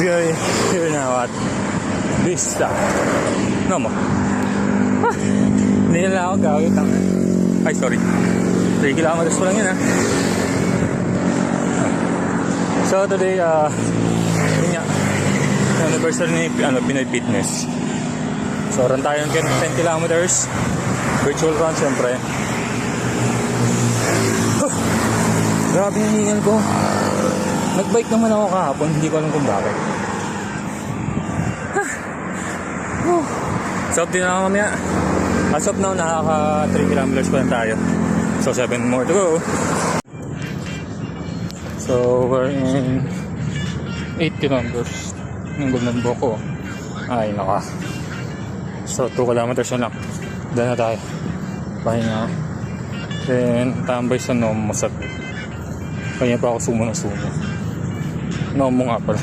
We are here now at Vista. No mo. Hindi na ako gawin. Ay, sorry. 3 kilometers pa lang yun, ha. So, today, yun nga, anniversary ni Pinoy Fitness. So, run tayo ng 10 kilometers. Virtual run, syempre. Grabe yung hingal ko. Nagbike naman ako kahapon, hindi ko alam kung bakit. So, din na mamaya. As of now, nakaka 3 kilometers pa lang tayo. So, 7 more to go. So, we're in 8 kilometers ng Gulnan Boko. Ay, naka. So, 2 kilometers na lang. Doon na tayo. Pahinga. Then, tambay sa Nomo sa kanya pa ako sumo ng sumo. Nomo nga pala.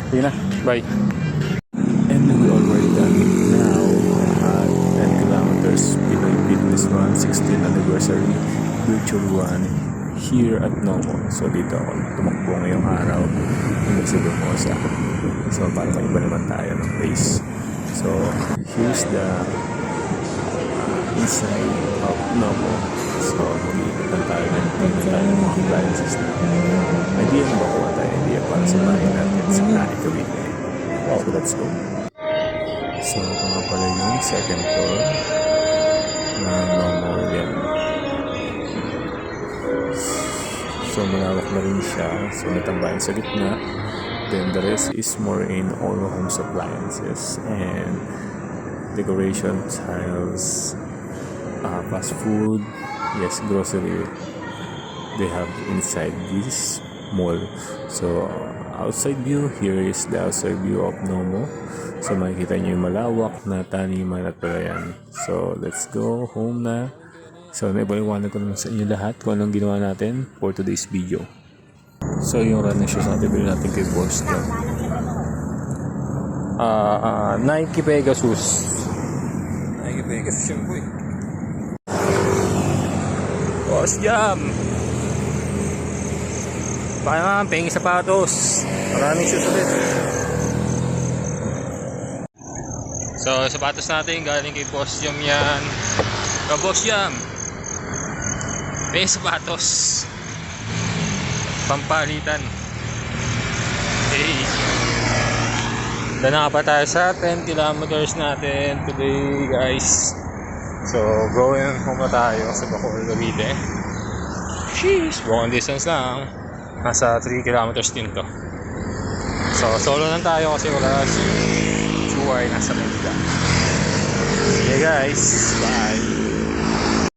Sige na. Bye. And we already done now 10 kilometers Pinoy Fitness Run 16th anniversary virtual run here at Nomo. So dito ako tumakbo ngayong araw hanggang sa Lumosa. So para maiba naman tayo ng pace. So here's the inside of Nomo. So mag-iikot tayo ng mga appliances na idea na makuha tayo idea para sa bahay natin sa kahit gawin. So let's go. So ito nga pala yung second floor na Nomo yan. So malawak na rin siya. So may tambayan sa gitna. Then the rest is more in all home appliances and decoration tiles, fast food, yes, grocery they have inside this mall. So outside view, here is the outside view of Nomo. So makikita nyo yung malawak na taniman at palayan. So let's go home na. So naipaliwanag ko naman sa inyo lahat kung anong ginawa natin for today's video. So yung running shoes natin bilhin natin kay Boss Jam. Nike Pegasus. Nike Pegasus yung boy. Boss Jam. Baka naman, pengi sapatos. Maraming shoes ulit. So, sapatos natin galing kay Boss Jam yan. Boss Jam. Pengi sapatos. Pampalitan. Okay. Dana pa tayo sa 10 kilometers natin today, guys. So, going home na tayo sa Bacoor, Cavite. Sheesh, walking distance lang. Nasa 3 kilometers din to. So, solo lang tayo kasi wala si Chuay nasa Manila. See you guys. Bye.